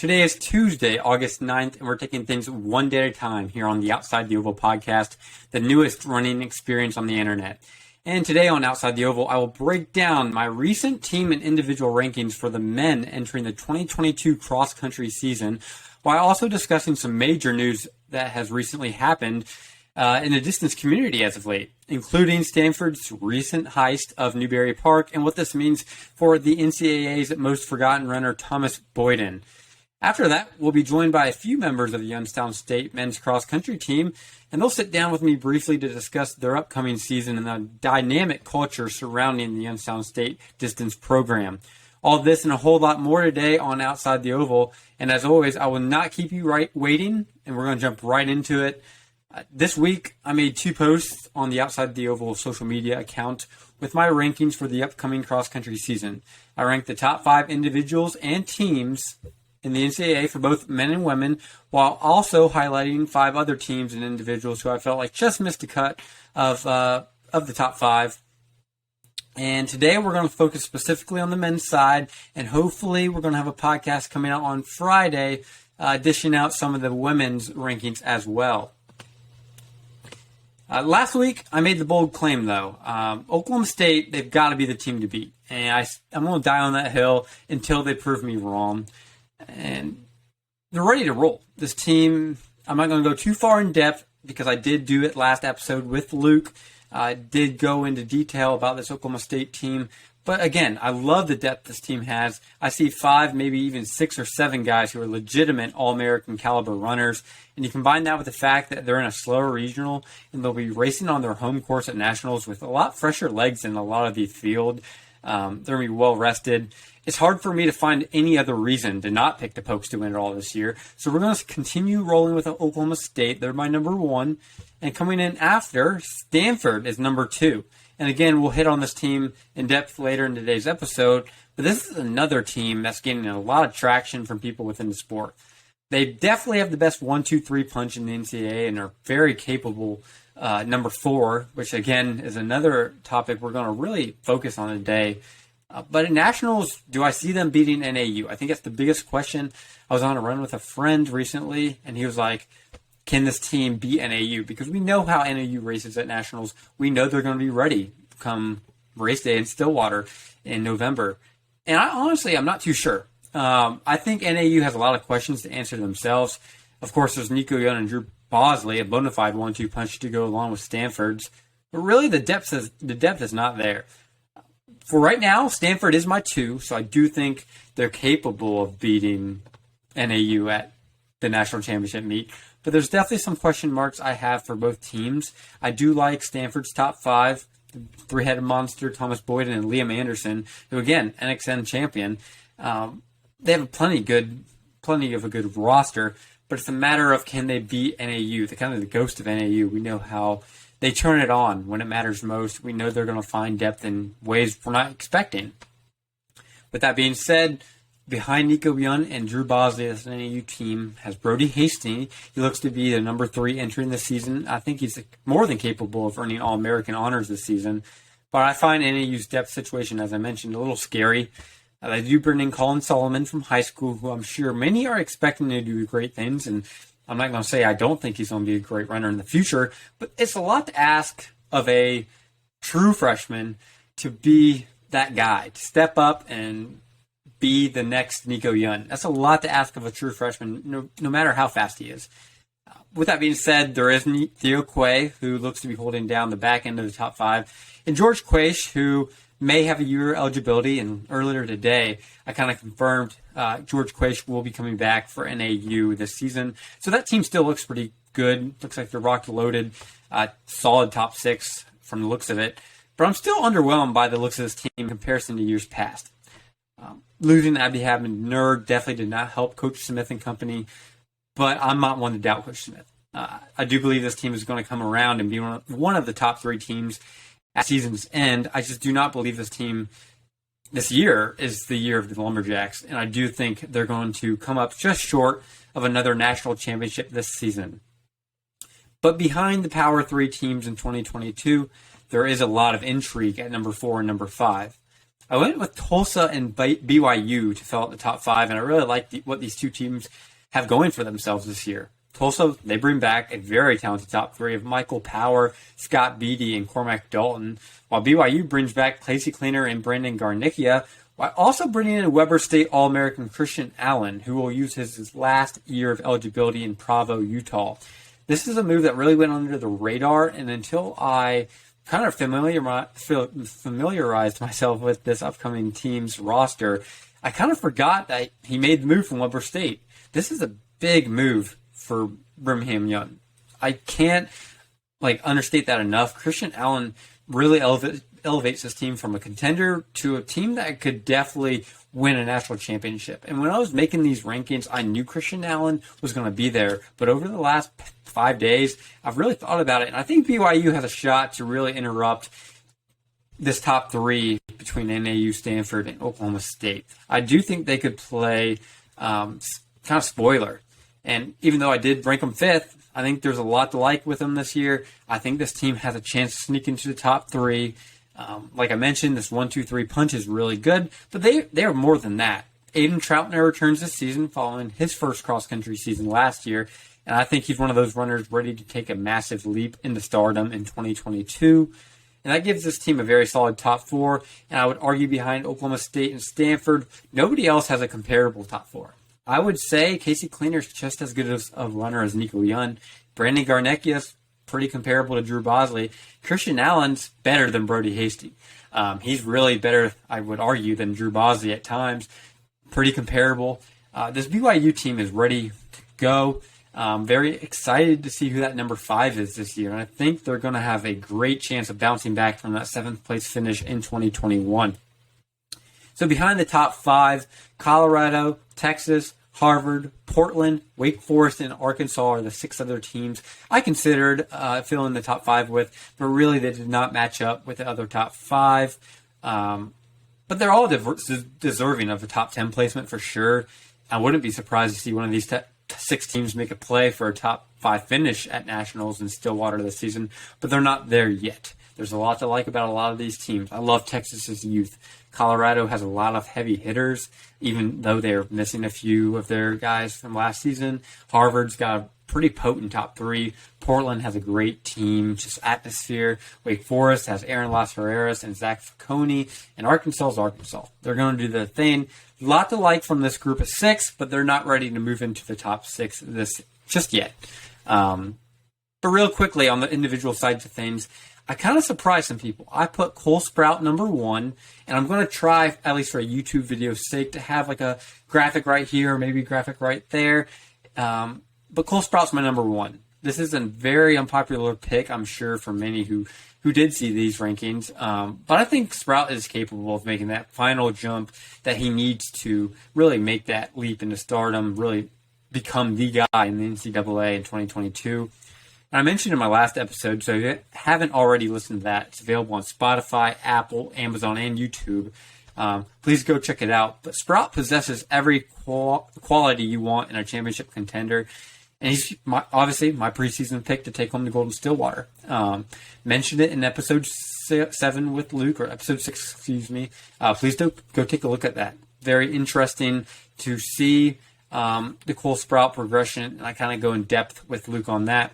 Today is Tuesday, August 9th, and we're taking things one day at a time here on the Outside the Oval podcast, the newest running experience on the internet. And today on Outside the Oval, I will break down my recent team and individual rankings for the men entering the 2022 Cross Country season, while also discussing some major news that has recently happened in the distance community as of late, including Stanford's recent heist of Newbury Park and what this means for the NCAA's most forgotten runner, Thomas Boyden. After that, we'll be joined by a few members of the Youngstown State men's cross country team, and they'll sit down with me briefly to discuss their upcoming season and the dynamic culture surrounding the Youngstown State distance program. All this and a whole lot more today on Outside the Oval, and as always, I will not keep you waiting, and we're going to jump right into it. This week, I made 2 posts on the Outside the Oval social media account with my rankings for the upcoming cross-country season. I ranked the top 5 individuals and teams in the NCAA for both men and women, while also highlighting 5 other teams and individuals who I felt like just missed a cut of the top 5. And today we're going to focus specifically on the men's side, and hopefully we're going to have a podcast coming out on Friday, dishing out some of the women's rankings as well. Last week, I made the bold claim, though. Oklahoma State, they've got to be the team to beat. And I'm going to die on that hill until they prove me wrong. And they're ready to roll. This team, I'm not going to go too far in depth because I did do it last episode with Luke. I did go into detail about this Oklahoma State team. But again, I love the depth this team has. I see 5, maybe even 6 or 7 guys who are legitimate All-American caliber runners. And you combine that with the fact that they're in a slower regional and they'll be racing on their home course at nationals with a lot fresher legs than a lot of the field. They're going to be well rested. It's hard for me to find any other reason to not pick the Pokes to win it all this year. So we're going to continue rolling with Oklahoma State. They're my number 1. And coming in after, Stanford is number 2. And again, we'll hit on this team in depth later in today's episode. But this is another team that's gaining a lot of traction from people within the sport. They definitely have the best 1-2-3 punch in the NCAA and are very capable. Number 4, which again is another topic we're going to really focus on today. But in nationals, do I see them beating NAU? I think that's the biggest question. I was on a run with a friend recently, and he was like, can this team beat NAU? Because we know how NAU races at nationals. We know they're going to be ready come race day in Stillwater in November. And I'm not too sure. I think NAU has a lot of questions to answer themselves. Of course, there's Nico Young and Drew Bosley, a bona fide 1-2 punch to go along with Stanford's. But really, the depth is not there. For right now, Stanford is my 2, so I do think they're capable of beating NAU at the national championship meet. But there's definitely some question marks I have for both teams. I do like Stanford's top 5, the 3-headed monster, Thomas Boyden and Liam Anderson, who again, NXN champion. They have plenty of a good roster, but it's a matter of can they beat NAU, the kind of the ghost of NAU. We know how they turn it on when it matters most. We know they're going to find depth in ways we're not expecting. With that being said, behind Nico Young and Drew Bosley, this NAU team has Brody Hastings. He looks to be the number 3 entering the season. I think he's more than capable of earning All-American honors this season. But I find NAU's depth situation, as I mentioned, a little scary. They do bring in Colin Solomon from high school, who I'm sure many are expecting to do great things. And I'm not going to say I don't think he's going to be a great runner in the future, but it's a lot to ask of a true freshman to be that guy, to step up and be the next Nico Young. That's a lot to ask of a true freshman, no matter how fast he is. With that being said, there is Theo Quay, who looks to be holding down the back end of the top 5, and George Quaish, who may have a year eligibility, and earlier today, I kind of confirmed George Quaish will be coming back for NAU this season. So that team still looks pretty good. Looks like they're rock loaded, solid top 6 from the looks of it. But I'm still underwhelmed by the looks of this team in comparison to years past. Losing Abdi Habman Nerd definitely did not help Coach Smith and company, but I'm not one to doubt Coach Smith. I do believe this team is going to come around and be one of the top 3 teams at season's end. I just do not believe this team this year is the year of the Lumberjacks, and I do think they're going to come up just short of another national championship this season. But behind the Power 3 teams in 2022, there is a lot of intrigue at number 4 and number 5. I went with Tulsa and BYU to fill out the top 5, and I really like what these two teams have going for themselves this year. Tulsa, they bring back a very talented top 3 of Michael Power, Scott Beatty, and Cormac Dalton, while BYU brings back Casey Cleaner and Brandon Garnicchia, while also bringing in Weber State All-American Christian Allen, who will use his last year of eligibility in Provo, Utah. This is a move that really went under the radar, and until I kind of familiarized myself with this upcoming team's roster, I kind of forgot that he made the move from Weber State. This is a big move for Brigham Young. I can't understate that enough. Christian Allen really elevates this team from a contender to a team that could definitely win a national championship. And when I was making these rankings, I knew Christian Allen was going to be there. But over the last 5 days, I've really thought about it. And I think BYU has a shot to really interrupt this top 3 between NAU, Stanford, and Oklahoma State. I do think they could play kind of spoiler. And even though I did rank them 5th, I think there's a lot to like with them this year. I think this team has a chance to sneak into the top 3. Like I mentioned, this 1-2-3 punch is really good, but they are more than that. Aiden Troutner returns this season following his first cross-country season last year, and I think he's one of those runners ready to take a massive leap into stardom in 2022. And that gives this team a very solid top 4, and I would argue behind Oklahoma State and Stanford, nobody else has a comparable top 4. I would say Casey Cleaner is just as good as a runner as Nico Young. Brandon Garnicchia is pretty comparable to Drew Bosley. Christian Allen's better than Brody Hasty. He's really better, I would argue, than Drew Bosley at times. Pretty comparable. This BYU team is ready to go. Very excited to see who that number 5 is this year. And I think they're going to have a great chance of bouncing back from that 7th place finish in 2021. So behind the top 5, Colorado, Texas, Harvard, Portland, Wake Forest, and Arkansas are the 6 other teams I considered filling the top 5 with, but really they did not match up with the other top 5. But they're all deserving of a top 10 placement for sure. I wouldn't be surprised to see one of these 6 teams make a play for a top 5 finish at Nationals in Stillwater this season, but they're not there yet. There's a lot to like about a lot of these teams. I love Texas's youth. Colorado has a lot of heavy hitters, even though they're missing a few of their guys from last season. Harvard's got a pretty potent top 3. Portland has a great team, just atmosphere. Wake Forest has Aaron Las Ferreras and Zach Facconi, and Arkansas is Arkansas. They're going to do their thing. A lot to like from this group of 6, but they're not ready to move into the top 6 just yet. But real quickly on the individual sides of things, I kind of surprised some people. I put Cole Sprout number 1, and I'm going to try, at least for a YouTube video's sake, to have a graphic right here, maybe a graphic right there. But Cole Sprout's my number 1. This is a very unpopular pick, I'm sure, for many who did see these rankings. But I think Sprout is capable of making that final jump that he needs to really make that leap into stardom, really become the guy in the NCAA in 2022. I mentioned in my last episode, so if you haven't already listened to that, it's available on Spotify, Apple, Amazon, and YouTube. Please go check it out. But Sprout possesses every quality you want in a championship contender. And he's obviously my preseason pick to take home the Golden Stillwater. Mentioned it in episode 7 with Luke, or episode 6, excuse me. Please go take a look at that. Very interesting to see the Cole Sprout progression. And I kind of go in depth with Luke on that.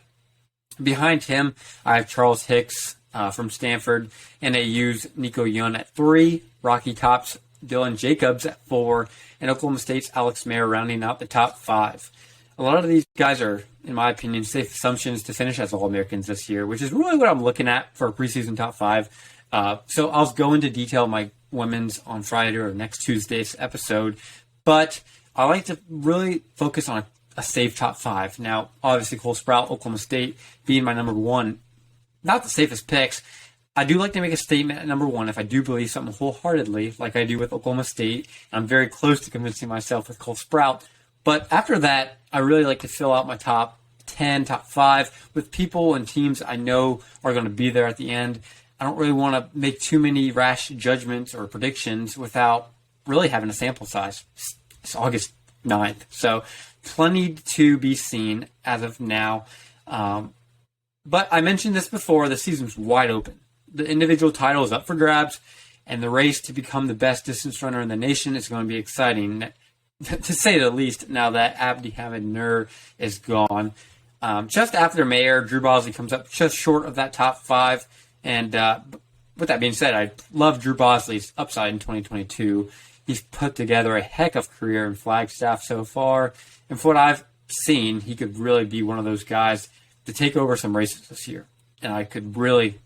Behind him, I have Charles Hicks from Stanford, NAU's Nico Young at 3, Rocky Top's Dylan Jacobs at 4, and Oklahoma State's Alex Mayer rounding out the top 5. A lot of these guys are, in my opinion, safe assumptions to finish as All-Americans this year, which is really what I'm looking at for a preseason top 5. So I'll go into detail my women's on Friday or next Tuesday's episode, but I like to really focus on a safe top 5. Now, obviously, Cole Sprout, Oklahoma State being my number 1, not the safest picks. I do like to make a statement at number 1 if I do believe something wholeheartedly, like I do with Oklahoma State. I'm very close to convincing myself with Cole Sprout. But after that, I really like to fill out my top 10, top 5 with people and teams I know are going to be there at the end. I don't really want to make too many rash judgments or predictions without really having a sample size. It's August 9th, so plenty to be seen as of now. But I mentioned this before, the season's wide open. The individual title is up for grabs, And the race to become the best distance runner in the nation is going to be exciting, to say the least, now that Abdi Hamid Nur is gone. Just after Mayer, Drew Bosley comes up just short of that top 5. And with that being said, I love Drew Bosley's upside in 2022. He's put together a heck of a career in Flagstaff so far. And from what I've seen, he could really be one of those guys to take over some races this year. And I could really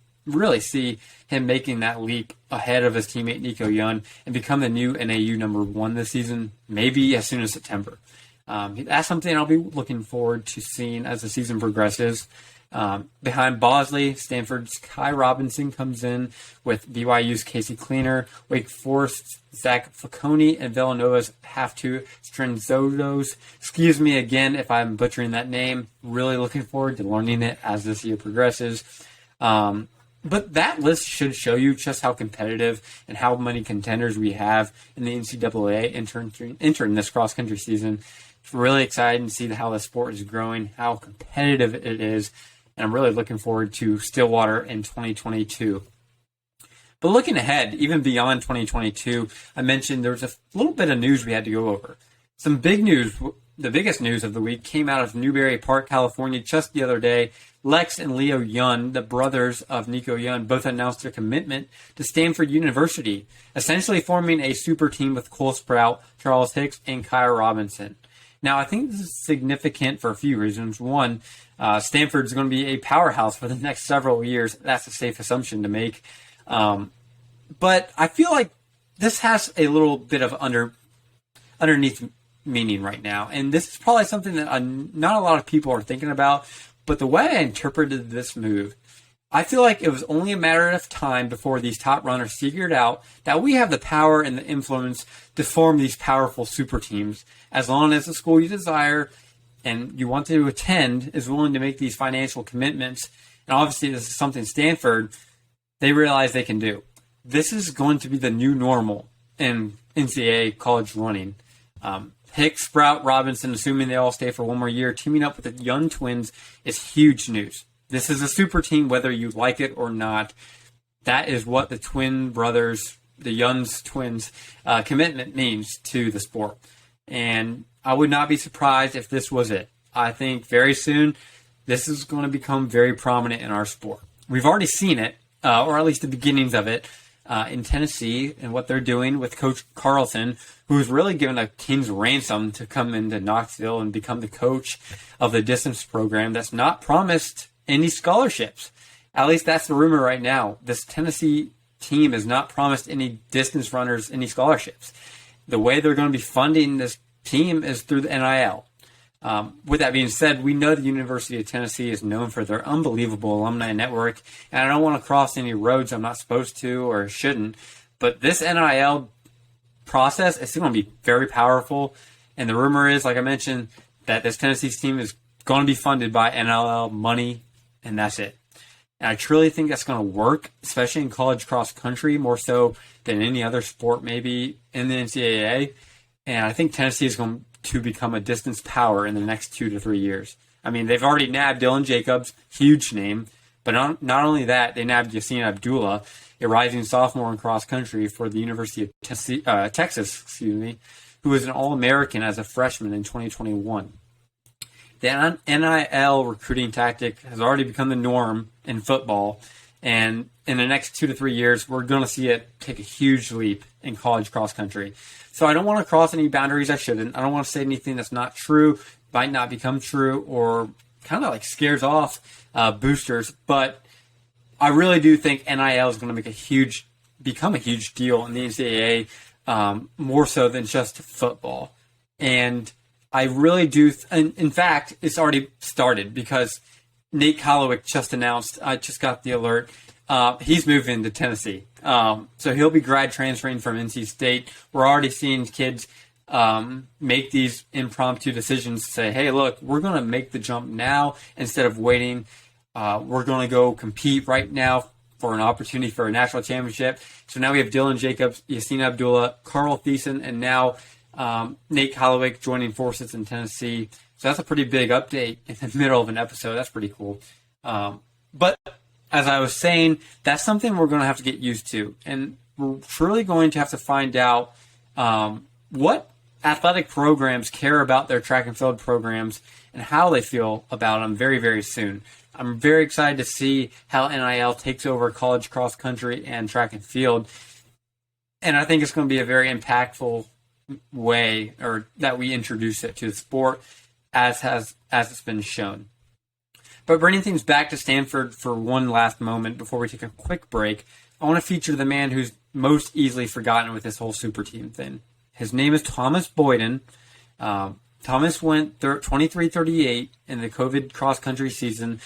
see him making that leap ahead of his teammate Nico Young and become the new NAU number 1 this season, maybe as soon as September. That's something I'll be looking forward to seeing as the season progresses. Behind Bosley, Stanford's Kai Robinson comes in with BYU's Casey Cleaner, Wake Forest's Zach Falcone, and Villanova's Haftu Strenzodos. Excuse me again if I'm butchering that name. Really looking forward to learning it as this year progresses. But that list should show you just how competitive and how many contenders we have in the NCAA entering this cross-country season. It's really exciting to see how the sport is growing, how competitive it is, and I'm really looking forward to Stillwater in 2022. But looking ahead, even beyond 2022, I mentioned there was a little bit of news we had to go over. Some big news, the biggest news of the week, came out of Newbury Park, California just the other day. Lex and Leo Young, the brothers of Nico Young, both announced their commitment to Stanford University, essentially forming a super team with Cole Sprout, Charles Hicks, and Kyle Robinson. Now, I think this is significant for a few reasons. One, Stanford's going to be a powerhouse for the next several years. That's a safe assumption to make. But I feel like this has a little bit of underneath meaning right now. And this is probably something that not a lot of people are thinking about. But the way I interpreted this move, I feel like it was only a matter of time before these top runners figured out that we have the power and the influence to form these powerful super teams, as long as the school you desire and you want to attend is willing to make these financial commitments. And obviously this is something Stanford, they realize they can do. This is going to be the new normal in NCAA college running. Hicks, Sprout, Robinson, assuming they all stay for one more year, teaming up with the Young twins is huge news. This is a super team, whether you like it or not. That is what the twin brothers, the Young's twins, commitment means to the sport. And I would not be surprised if this was it. I think very soon this is going to become very prominent in our sport. We've already seen it, or at least the beginnings of it, in Tennessee and what they're doing with Coach Carlson, who's really given a king's ransom to come into Knoxville and become the coach of the distance program that's not promised any scholarships. At least that's the rumor right now. This Tennessee team is not promised any distance runners any scholarships. The way they're going to be funding this team is through the NIL. With that being said, we know the University of Tennessee is known for their unbelievable alumni network, and I don't want to cross any roads I'm not supposed to or shouldn't, but this NIL process is going to be very powerful, and the rumor is, like I mentioned, that this Tennessee team is going to be funded by NIL money, and that's it. And I truly think that's going to work, especially in college cross country, more so than any other sport maybe in the NCAA, and I think Tennessee is going to become a distance power in the next 2 to 3 years. I mean, they've already nabbed Dylan Jacobs, huge name, but not only that, they nabbed Yassine Abdullah, a rising sophomore in cross country for the University of Texas, who was an All-American as a freshman in 2021. The NIL recruiting tactic has already become the norm in football, and in the next 2 to 3 years, we're going to see it take a huge leap in college cross country. So I don't want to cross any boundaries I shouldn't. I don't want to say anything that's not true, might not become true, or kind of like scares off boosters. But I really do think NIL is going to become a huge deal in the NCAA, more so than just football. And I really do. In fact, it's already started because Nate Colowick just announced, I just got the alert, he's moving to Tennessee. So he'll be grad transferring from NC State. We're already seeing kids make these impromptu decisions to say, hey, look, we're going to make the jump now instead of waiting. We're going to go compete right now for an opportunity for a national championship. So now we have Dylan Jacobs, Yassine Abdullah, Carl Thiessen, and now Nate Colowick joining forces in Tennessee. So that's a pretty big update in the middle of an episode. That's pretty cool. But as I was saying, that's something we're going to have to get used to. And we're truly going to have to find out what athletic programs care about their track and field programs and how they feel about them very, very soon. I'm very excited to see how NIL takes over college cross country and track and field. And I think it's going to be a very impactful way or that we introduce it to the sport as it's been shown. But bringing things back to Stanford for one last moment before we take a quick break, I want to feature the man who's most easily forgotten with this whole super team thing. His name is Thomas Boyden. Thomas went 23-38 in the COVID cross-country season.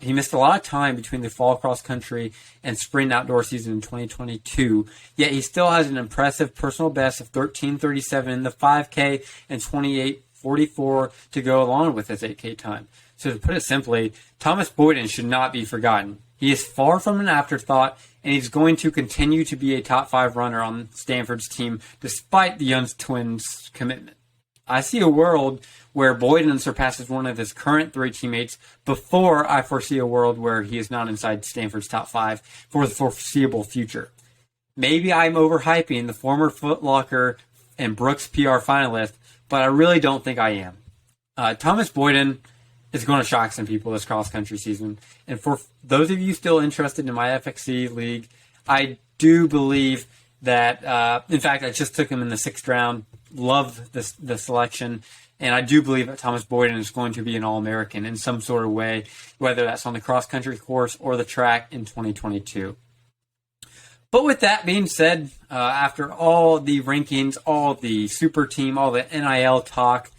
He missed a lot of time between the fall cross-country and spring outdoor season in 2022, yet he still has an impressive personal best of 13:37 in the 5K and 28:44 to go along with his 8K time. So to put it simply, Thomas Boyden should not be forgotten. He is far from an afterthought, and he's going to continue to be a top 5 runner on Stanford's team despite the Young twins' commitment. I see a world where Boyden surpasses one of his current 3 teammates before I foresee a world where he is not inside Stanford's top 5 for the foreseeable future. Maybe I'm overhyping the former Foot Locker and Brooks PR finalist, but I really don't think I am. Thomas Boyden is going to shock some people this cross-country season. And for those of you still interested in my FXC league, I do believe that, in fact, I just took him in the 6th round. Love the selection. And I do believe that Thomas Boyden is going to be an All-American in some sort of way, whether that's on the cross-country course or the track in 2022. But with that being said, after all the rankings, all the super team, all the NIL talk,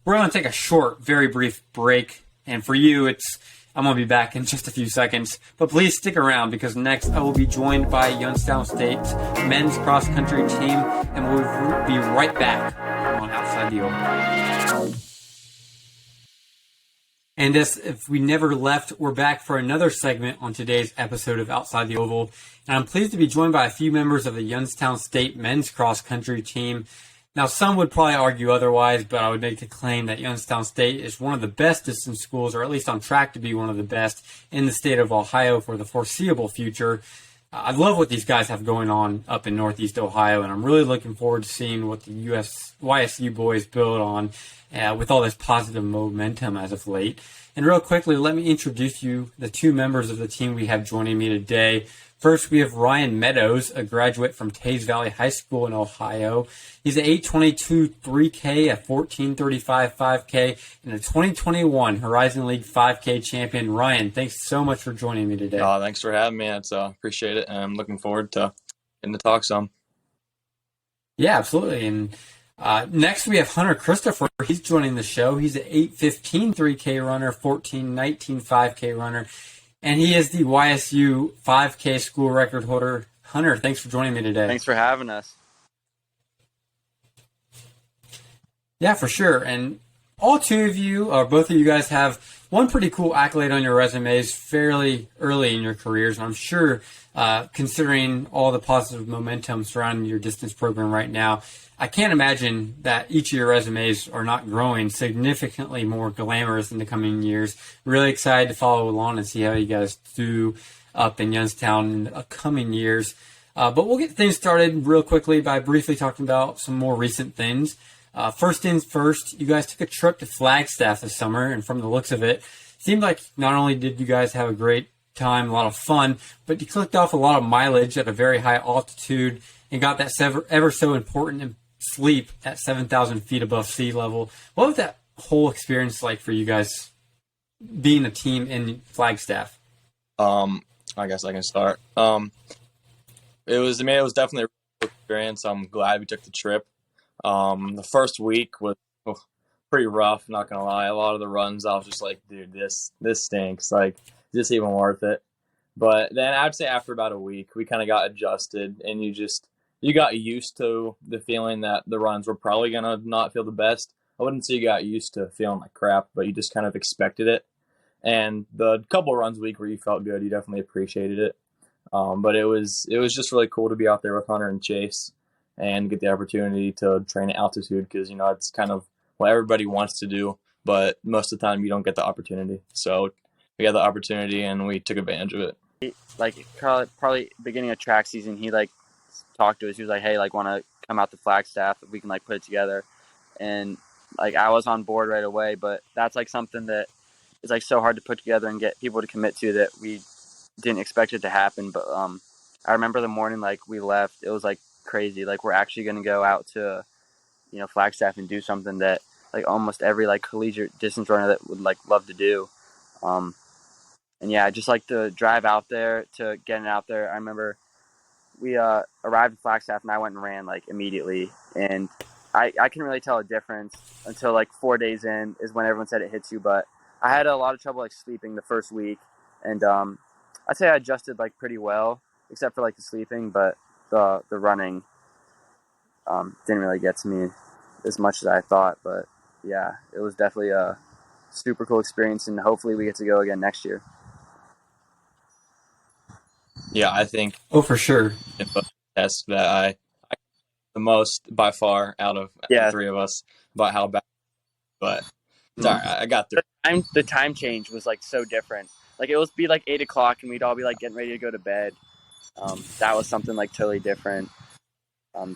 we're going to take a short, very brief break. And for you, I'm going to be back in just a few seconds. But please stick around because next I will be joined by Youngstown State's men's cross-country team. And we'll be right back on Outside the Oval. And as if we never left, we're back for another segment on today's episode of Outside the Oval. And I'm pleased to be joined by a few members of the Youngstown State men's cross-country team. Now, some would probably argue otherwise, but I would make the claim that Youngstown State is one of the best distance schools, or at least on track to be one of the best in the state of Ohio for the foreseeable future. I love what these guys have going on up in Northeast Ohio, and I'm really looking forward to seeing what the YSU boys build on with all this positive momentum as of late. And real quickly, let me introduce you the 2 members of the team we have joining me today. First, we have Ryan Meadows, a graduate from Tays Valley High School in Ohio. He's an 8:22 3K, a 14:35 5K, and a 2021 Horizon League 5K champion. Ryan, thanks so much for joining me today. Thanks for having me. Appreciate it, and I'm looking forward to getting to talk some. Yeah, absolutely. And next, we have Hunter Christopher. He's joining the show. He's an 8:15 3K runner, 14:19 5K runner. And he is the YSU 5K school record holder. Hunter, thanks for joining me today. Thanks for having us. Yeah, for sure. And all 2 of you, or both of you guys, have one pretty cool accolade on your resumes fairly early in your careers. And I'm sure, considering all the positive momentum surrounding your distance program right now, I can't imagine that each of your resumes are not growing significantly more glamorous in the coming years. Really excited to follow along and see how you guys do up in Youngstown in the coming years. But we'll get things started real quickly by briefly talking about some more recent things. First things first, you guys took a trip to Flagstaff this summer, and from the looks of it, seemed like not only did you guys have a great time, a lot of fun, but you clicked off a lot of mileage at a very high altitude and got that ever so important sleep at 7,000 feet above sea level. What was that whole experience like for you guys being a team in Flagstaff? I guess I can start. It was definitely a good experience. I'm glad we took the trip. The first week was pretty rough, not gonna lie. A lot of the runs I was just like, dude, this stinks. Like, is this even worth it? But then I'd say after about a week, we kind of got adjusted, and you got used to the feeling that the runs were probably going to not feel the best. I wouldn't say you got used to feeling like crap, but you just kind of expected it. And the couple runs a week where you felt good, you definitely appreciated it. But it was just really cool to be out there with Hunter and Chase and get the opportunity to train at altitude because, it's kind of what everybody wants to do, but most of the time you don't get the opportunity. So we got the opportunity and we took advantage of it. Like probably beginning of track season, he talked to us. He was like, "Hey, like, want to come out to Flagstaff if we can like put it together?" And like I was on board right away, but that's like something that is like so hard to put together and get people to commit to that we didn't expect it to happen. But I remember the morning like we left, it was like crazy. Like we're actually going to go out to Flagstaff and do something that like almost every like collegiate distance runner that would like love to do. And yeah, just like the drive out there to getting out there. I remember we arrived in Flagstaff and I went and ran like immediately, and I couldn't really tell a difference until like 4 days in is when everyone said it hits you. But I had a lot of trouble like sleeping the first week, and I'd say I adjusted like pretty well, except for like the sleeping. But the running didn't really get to me as much as I thought. But yeah, it was definitely a super cool experience, and hopefully we get to go again next year. Yeah, I think for sure. in both tests that I the most by far out of the three of us about how bad, but it's all right. I got through. The time change was like so different. Like it would be like 8 o'clock and we'd all be like getting ready to go to bed. That was something like totally different.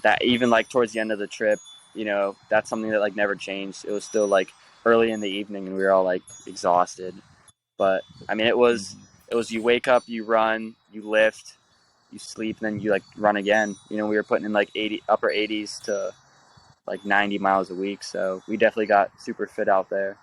That even like towards the end of the trip, that's something that like never changed. It was still like early in the evening and we were all like exhausted. But I mean, it was you wake up, you run, you lift, you sleep, and then you like run again. We were putting in like upper 80s to like 90 miles a week. So we definitely got super fit out there.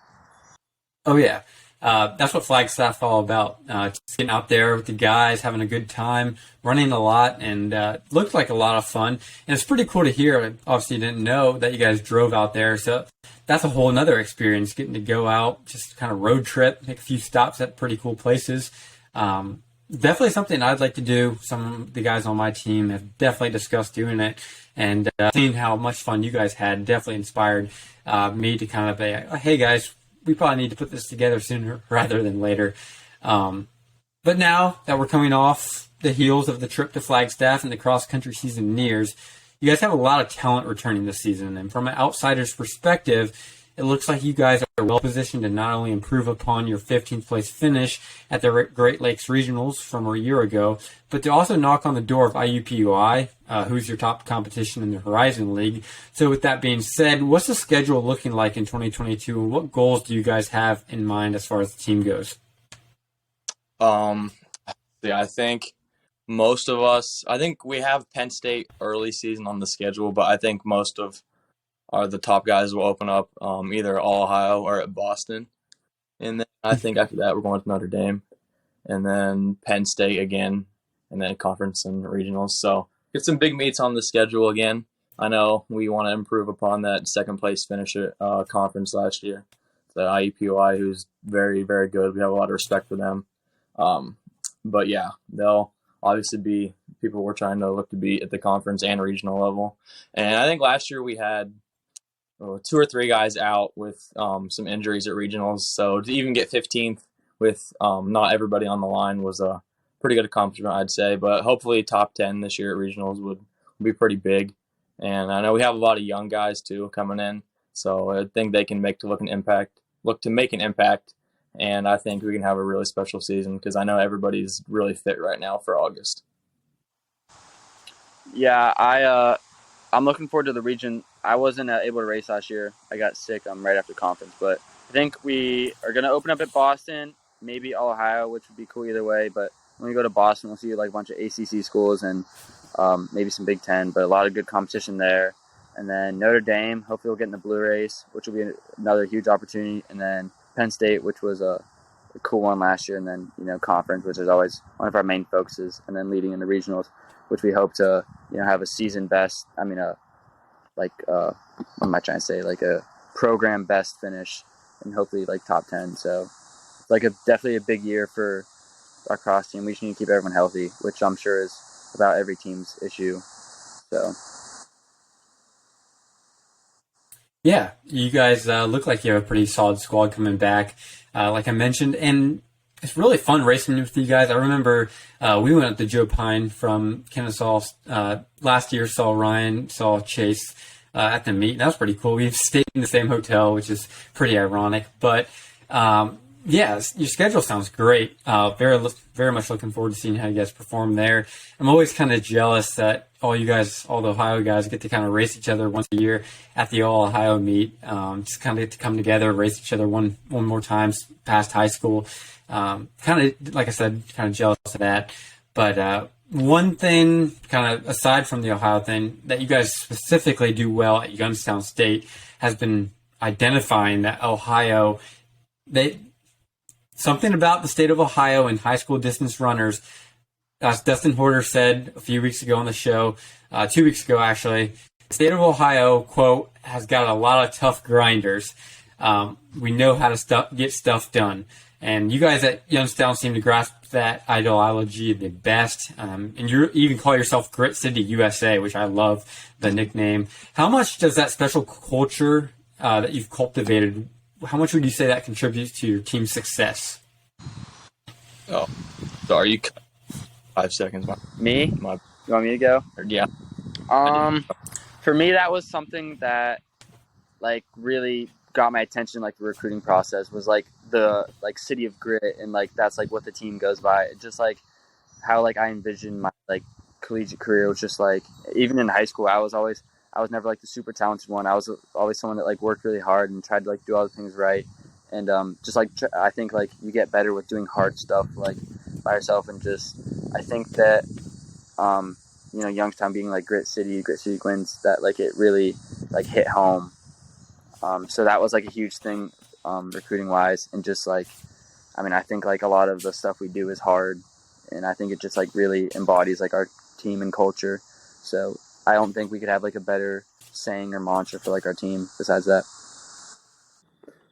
Oh yeah. That's what Flagstaff's all about. Just getting out there with the guys, having a good time, running a lot, and looked like a lot of fun. And it's pretty cool to hear. Obviously, you didn't know that you guys drove out there, so that's a whole nother experience, getting to go out, just kind of road trip, make a few stops at pretty cool places. Definitely something I'd like to do. Some of the guys on my team have definitely discussed doing it, and seeing how much fun you guys had definitely inspired me to kind of say, hey guys, we probably need to put this together sooner rather than later. But now that we're coming off the heels of the trip to Flagstaff and the cross country season nears, you guys have a lot of talent returning this season, and from an outsider's perspective, it looks like you guys are well positioned to not only improve upon your 15th place finish at the Great Lakes Regionals from a year ago, but to also knock on the door of IUPUI, who's your top competition in the Horizon League. So with that being said, what's the schedule looking like in 2022, and what goals do you guys have in mind as far as the team goes? I think most of us, I think we have Penn State early season on the schedule, but I think most of the top guys will open up either all Ohio or at Boston. And then I think after that we're going to Notre Dame. And then Penn State again, and then conference and regionals. So get some big meets on the schedule again. I know we want to improve upon that second place finish at conference last year. The IUPUI, who's very, very good. We have a lot of respect for them. But yeah, they'll obviously be people we're trying to look to beat at the conference and regional level. And I think last year we had 2 or 3 guys out with some injuries at regionals. So to even get 15th with not everybody on the line was a pretty good accomplishment, I'd say. But hopefully top 10 this year at regionals would be pretty big. And I know we have a lot of young guys too coming in. So I think they can look to make an impact. And I think we can have a really special season because I know everybody's really fit right now for August. Yeah, I'm looking forward to the region. I wasn't able to race last year. I got sick right after conference, but I think we are going to open up at Boston, maybe Ohio, which would be cool either way. But when we go to Boston, we'll see like a bunch of ACC schools and maybe some Big Ten, but a lot of good competition there. And then Notre Dame, hopefully we'll get in the Blue Race, which will be another huge opportunity. And then Penn State, which was a cool one last year. And then, conference, which is always one of our main focuses. And then leading in the regionals, which we hope to, have a season best. I mean, what am I trying to say? Like a program best finish and hopefully like top 10. So like definitely a big year for our cross team. We just need to keep everyone healthy, which I'm sure is about every team's issue. So. Yeah, you guys look like you have a pretty solid squad coming back, like I mentioned, and it's really fun racing with you guys. I remember we went up to Joe Pine from Kennesaw last year, saw Ryan, saw Chase at the meet. That was pretty cool. We've stayed in the same hotel, which is pretty ironic. But Yeah, your schedule sounds great. Very much looking forward to seeing how you guys perform there. I'm always kind of jealous that all the Ohio guys get to kind of race each other once a year at the All Ohio meet. Just kind of get to come together, race each other one more time past high school. Kind of, like I said, kind of jealous of that. But one thing, kind of aside from the Ohio thing, that you guys specifically do well at Youngstown State has been identifying that Ohio, something about the state of Ohio and high school distance runners, as Dustin Horter said a few weeks ago on the show, 2 weeks ago actually, the state of Ohio, quote, has got a lot of tough grinders. We know how to get stuff done. And you guys at Youngstown seem to grasp that ideology the best. And you even call yourself Grit City USA, which I love the nickname. How much does that special culture that you've cultivated, how much would you say that contributes to your team's success? Oh, sorry, you 5 seconds. Me? You want me to go? Yeah. For me, that was something that like really got my attention. Like the recruiting process was like the city of grit, and like that's like what the team goes by. It's just like how like I envisioned my like collegiate career was just like, even in high school, I was never like the super talented one. I was always someone that like worked really hard and tried to like do all the things right. And just like I think like you get better with doing hard stuff like by yourself. And just I think that Youngstown being like Grit City Gwins, that like it really like hit home. So that was like a huge thing recruiting wise. And just like I think like a lot of the stuff we do is hard, and I think it just like really embodies like our team and culture. So I don't think we could have like a better saying or mantra for like our team besides that.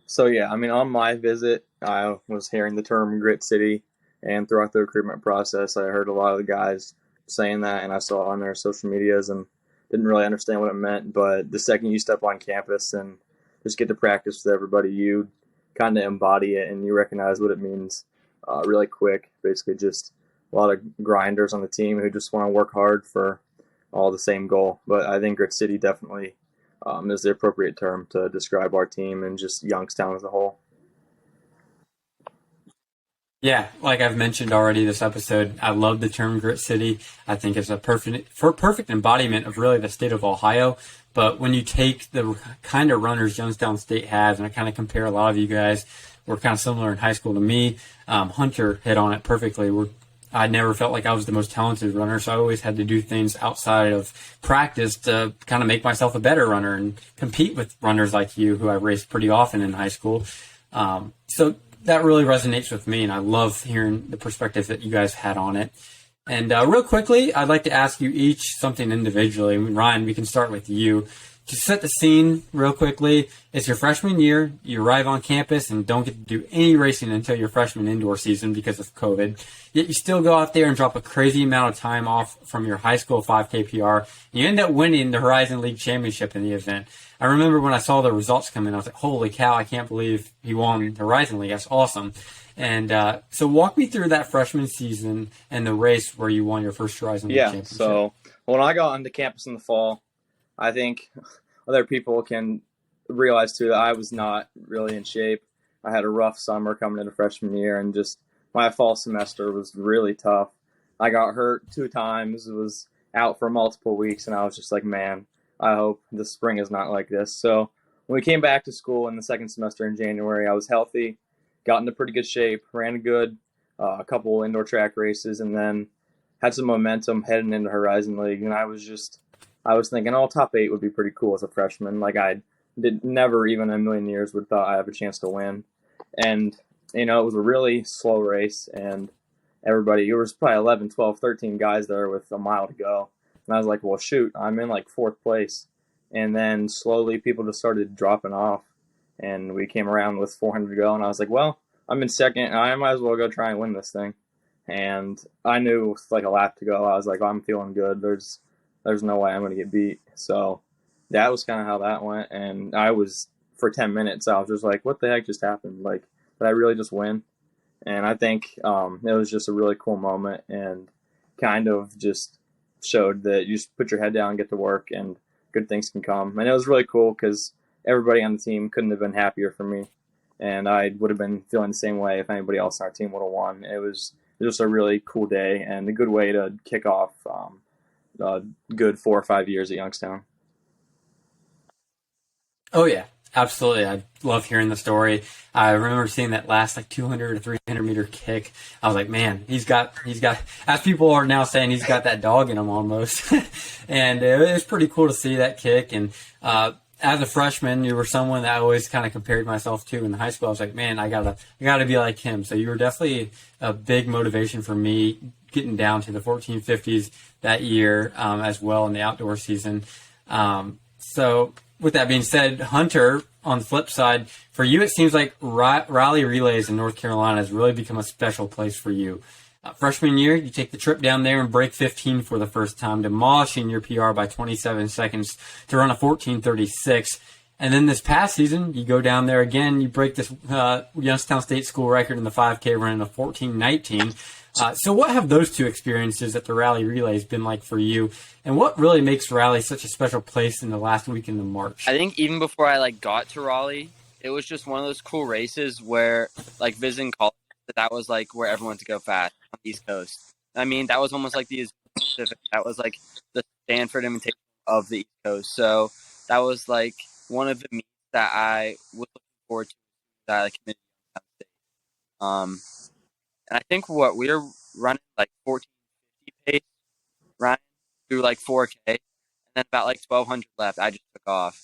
So yeah, on my visit, I was hearing the term Grit City, and throughout the recruitment process, I heard a lot of the guys saying that, and I saw it on their social medias and didn't really understand what it meant. But the second you step on campus and just get to practice with everybody, you kind of embody it and you recognize what it means really quick. Basically just a lot of grinders on the team who just want to work hard for all the same goal. But I think Grit City definitely is the appropriate term to describe our team and just Youngstown as a whole. Yeah, like I've mentioned already this episode, I love the term Grit City. I think it's a perfect embodiment of really the state of Ohio. But when you take the kind of runners Youngstown State has, and I kind of compare a lot of you guys, were kind of similar in high school to me. Hunter hit on it perfectly. I never felt like I was the most talented runner, so I always had to do things outside of practice to kind of make myself a better runner and compete with runners like you, who I raced pretty often in high school. So that really resonates with me, and I love hearing the perspective that you guys had on it. And real quickly, I'd like to ask you each something individually. Ryan, we can start with you. To set the scene real quickly, it's your freshman year. You arrive on campus and don't get to do any racing until your freshman indoor season because of COVID. Yet you still go out there and drop a crazy amount of time off from your high school 5K PR. And you end up winning the Horizon League Championship in the event. I remember when I saw the results come in, I was like, holy cow, I can't believe he won the Horizon League. That's awesome. And so walk me through that freshman season and the race where you won your first Horizon League Championship. Yeah, so when I got onto campus in the fall, I think other people can realize too that I was not really in shape. I had a rough summer coming into freshman year, and just my fall semester was really tough. I got hurt 2 times, was out for multiple weeks, and I was just like, man, I hope the spring is not like this. So when we came back to school in the second semester in January, I was healthy, got into pretty good shape, ran good, a couple indoor track races, and then had some momentum heading into Horizon League. And I was thinking, top 8 would be pretty cool as a freshman. Like I did never even in a million years would thought I have a chance to win. And, it was a really slow race, and there was probably 11, 12, 13 guys there with a mile to go. And I was like, well, shoot, I'm in like 4th place. And then slowly people just started dropping off, and we came around with 400 to go. And I was like, well, I'm in 2nd. I might as well go try and win this thing. And I knew with like a lap to go, I was like, I'm feeling good. There's no way I'm going to get beat. So that was kind of how that went. And for 10 minutes, I was just like, what the heck just happened? Like, did I really just win? And I think it was just a really cool moment, and kind of just showed that you just put your head down and get to work, and good things can come. And it was really cool because everybody on the team couldn't have been happier for me. and I would have been feeling the same way if anybody else on our team would have won. It was just a really cool day and a good way to kick off a good 4 or 5 years at Youngstown. Oh yeah, absolutely. I love hearing the story. I remember seeing that last 200 or 300 meter kick. I was like, man, he's got, as people are now saying, he's got that dog in him almost. And it was pretty cool to see that kick. And, as a freshman, you were someone that I always kind of compared myself to in high school. I was like, man, I gotta be like him. So you were definitely a big motivation for me getting down to the 1450s that year, as well in the outdoor season. So with that being said, Hunter, on the flip side, for you, it seems like Raleigh Relays in North Carolina has really become a special place for you. Freshman year, you take the trip down there and break 15 for the first time, demolishing your PR by 27 seconds to run a 14:36. And then this past season, you go down there again, you break this Youngstown State school record in the 5K running a 14:19. So what have those two experiences at the Raleigh Relays been like for you? And what really makes Raleigh such a special place in the last weekend of March? I think even before I got to Raleigh, it was just one of those cool races where visiting college, that was where everyone went to go fast on the East Coast. I mean, that was almost like the Pacific. That was the Stanford invitation of the East Coast. So that was one of the meets that I was looking forward to that I committed to Youngstown State. And I think what we were running 1450 pace, running through 4K, and then about 1200 left, I just took off.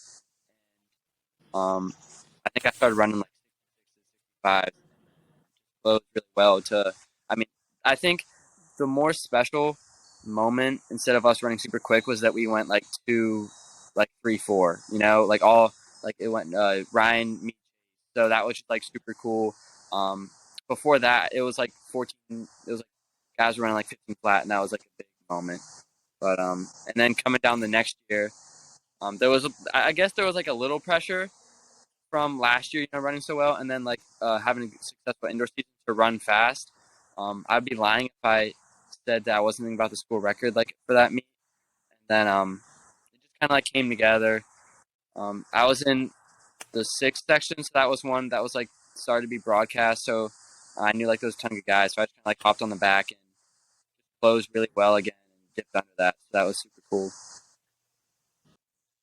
I think I started running 65. Flowed really well I think the more special moment, instead of us running super quick, was that we went 3-4, it went Ryan, me, so that was just super cool. Before that, it was 14, it was guys were running 15 flat, and that was a big moment. But and then coming down the next year, there was I guess there was a little pressure from last year, running so well, and then having a successful indoor season to run fast. I'd be lying if I said that I wasn't thinking about the school record for that meet. And then it just kind of came together. I was in the 6th section, so that was one that was started to be broadcast. So I knew there was a ton of guys, so I just kind of hopped on the back and closed really well again and dipped under that. So that was super cool.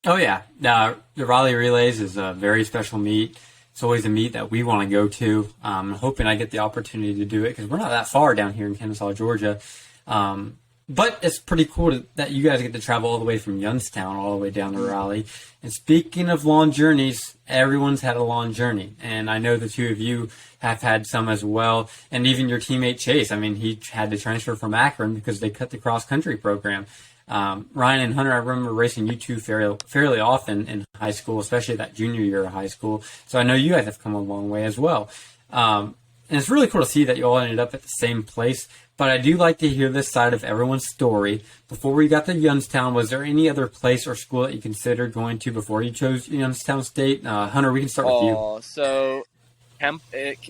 Oh, yeah. The Raleigh Relays is a very special meet. It's always a meet that we want to go to. I'm hoping I get the opportunity to do it because we're not that far down here in Kennesaw, Georgia. But it's pretty cool that you guys get to travel all the way from Youngstown all the way down to Raleigh. And speaking of long journeys, everyone's had a long journey. And I know the two of you have had some as well. And even your teammate Chase, he had to transfer from Akron because they cut the cross country program. Ryan and Hunter, I remember racing you two fairly often in high school, especially that junior year of high school. So I know you guys have come a long way as well. And it's really cool to see that you all ended up at the same place. But I do like to hear this side of everyone's story. Before we got to Youngstown, was there any other place or school that you considered going to before you chose Youngstown State? Hunter, we can start with you. So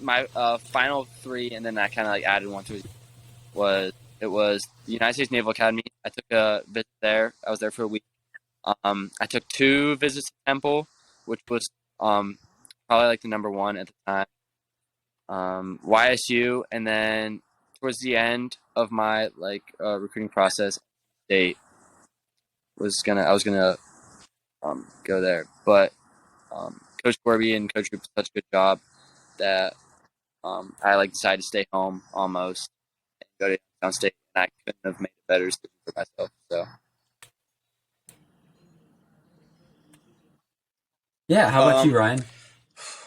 my final 3, and then I kind of added one to it, was the United States Naval Academy. I took a visit there. I was there for a week. I took 2 visits to Temple, which was probably the number 1 at the time. YSU, and then towards the end of my recruiting process, State I was gonna go there, but Coach Corby and Coach Group did such a good job that I decided to stay home almost and go to Youngstown State, and I couldn't have made a better decision for myself. So yeah, how about you, Ryan?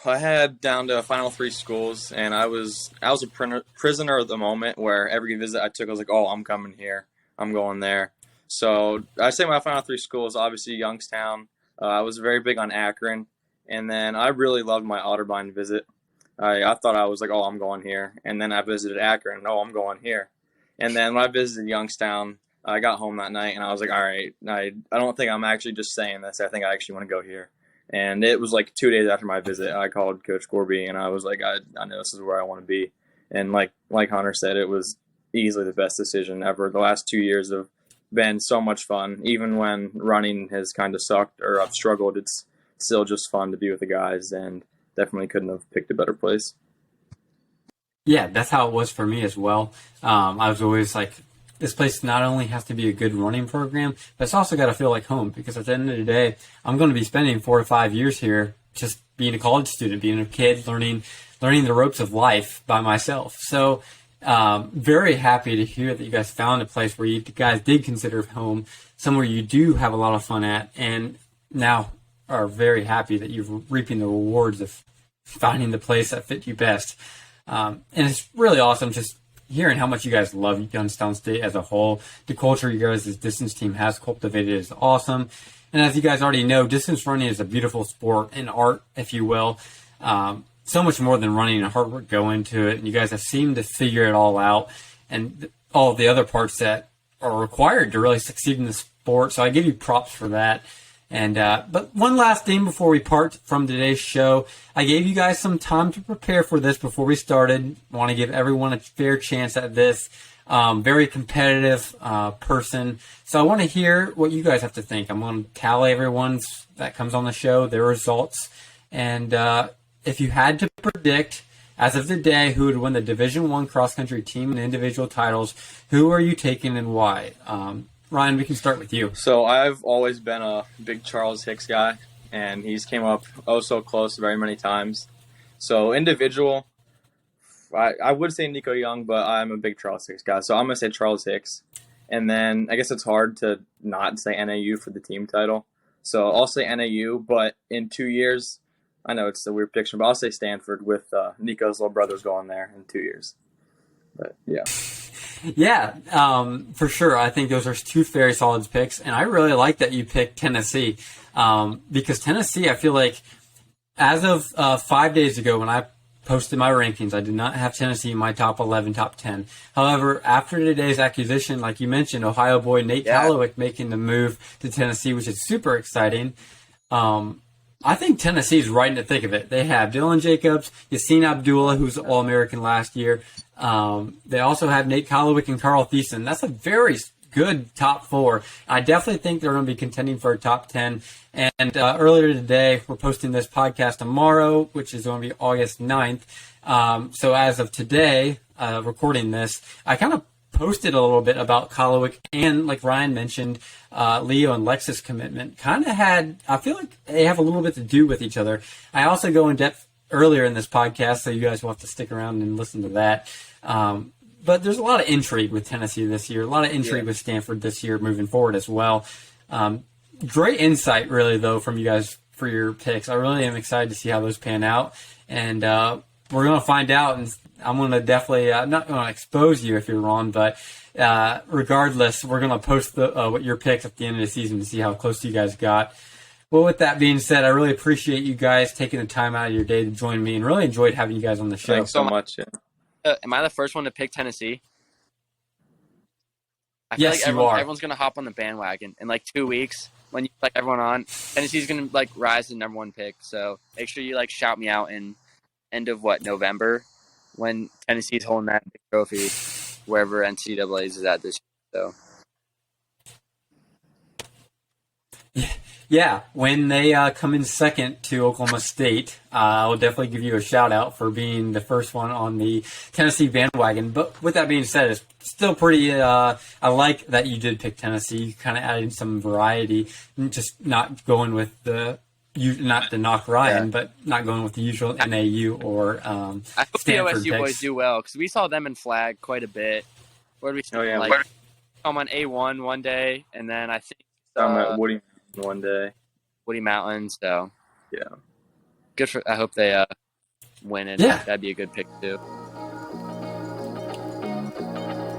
I had down to final 3 schools, and I was a prisoner of the moment where every visit I took, I was like, oh, I'm coming here. I'm going there. So I say my final 3 schools, obviously Youngstown. I was very big on Akron. And then I really loved my Otterbein visit. I thought I was like, oh, I'm going here. And then I visited Akron. Oh, I'm going here. And then when I visited Youngstown, I got home that night, and I was like, all right, I don't think I'm actually just saying this. I think I actually want to go here. And it was 2 days after my visit, I called Coach Corby, and I was like, I know this is where I want to be. And like Hunter said, it was easily the best decision ever. The last 2 years have been so much fun. Even when running has kind of sucked or I've struggled, it's still just fun to be with the guys. And definitely couldn't have picked a better place. Yeah, that's how it was for me as well. I was always like, this place not only has to be a good running program, but it's also got to feel like home, because at the end of the day, I'm going to be spending 4 to 5 years here just being a college student, being a kid, learning the ropes of life by myself. So very happy to hear that you guys found a place where you guys did consider home, somewhere you do have a lot of fun at, and now are very happy that you're reaping the rewards of finding the place that fit you best. And it's really awesome just hearing how much you guys love Youngstown State as a whole. The culture you guys' distance team has cultivated is awesome. And as you guys already know, distance running is a beautiful sport and art, if you will. So much more than running and hard work go into it. And you guys have seemed to figure it all out, and all of the other parts that are required to really succeed in the sport. So I give you props for that. And but one last thing before we part from today's show, I gave you guys some time to prepare for this before we started. I want to give everyone a fair chance at this. Very competitive person. So I want to hear what you guys have to think. I'm going to tally everyone's that comes on the show, their results. And if you had to predict, as of today, who would win the Division I cross country team and individual titles, who are you taking and why? Ryan, we can start with you. So I've always been a big Charles Hicks guy, and he's came up oh so close very many times. So individual, I would say Nico Young, but I'm a big Charles Hicks guy. So I'm going to say Charles Hicks. And then I guess it's hard to not say NAU for the team title. So I'll say NAU, but in 2 years, I know it's a weird prediction, but I'll say Stanford with Nico's little brothers going there in 2 years. But yeah. Yeah, for sure. I think those are two very solid picks, and I really like that you picked Tennessee, because Tennessee, I feel like, as of 5 days ago when I posted my rankings, I did not have Tennessee in my top 11, top 10. However, after today's acquisition, like you mentioned, Ohio boy Nate Calloway making the move to Tennessee, which is super exciting. I think Tennessee's right in the thick of it. They have Dylan Jacobs, Yassine Abdullah, who's All-American last year. They also have Nate Calloway and Carl Thiessen. That's a very good top 4. I definitely think they're going to be contending for a top 10. And earlier today, we're posting this podcast tomorrow, which is going to be August 9th. So as of today, recording this, I kind of posted a little bit about Calloway and, like Ryan mentioned, Leo and Lex's commitment. I feel like they have a little bit to do with each other. I also go in depth earlier in this podcast, so you guys will have to stick around and listen to that. But there's a lot of intrigue with Tennessee this year, a lot of intrigue with Stanford this year moving forward as well. Great insight, really, though, from you guys for your picks. I really am excited to see how those pan out. And we're going to find out, and I'm going to definitely not going to expose you if you're wrong, but regardless, we're going to post what your picks at the end of the season to see how close you guys got. Well, with that being said, I really appreciate you guys taking the time out of your day to join me, and really enjoyed having you guys on the show. Thanks so much. Yeah. Am I the first one to pick Tennessee? I feel Yes, like you are. everyone's going to hop on the bandwagon in like 2 weeks when you like everyone on. Tennessee's going to like rise to number 1 pick. So make sure you like shout me out in end of November when Tennessee's holding that big trophy wherever NCAA's is at this year. So. Yeah, when they come in second to Oklahoma State, I'll definitely give you a shout-out for being the first one on the Tennessee bandwagon. But with that being said, it's still pretty I like that you did pick Tennessee. You kind of added some variety, just not going with not to knock Ryan, but not going with the usual NAU or I hope Stanford the OSU picks. boys do well because we saw them in flag quite a bit. Where did we see them? Like, come on A1 one day, and then I think I'm at Woody one day. Woody Mountains. So yeah, good for. I hope they win it. Yeah. That'd be a good pick too.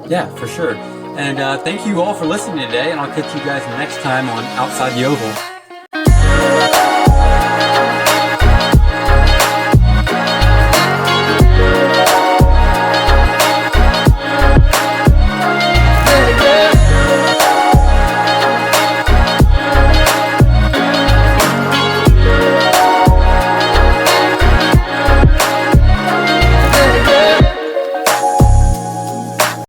Yeah, for sure. And thank you all for listening today, and I'll catch you guys next time on Outside the Oval.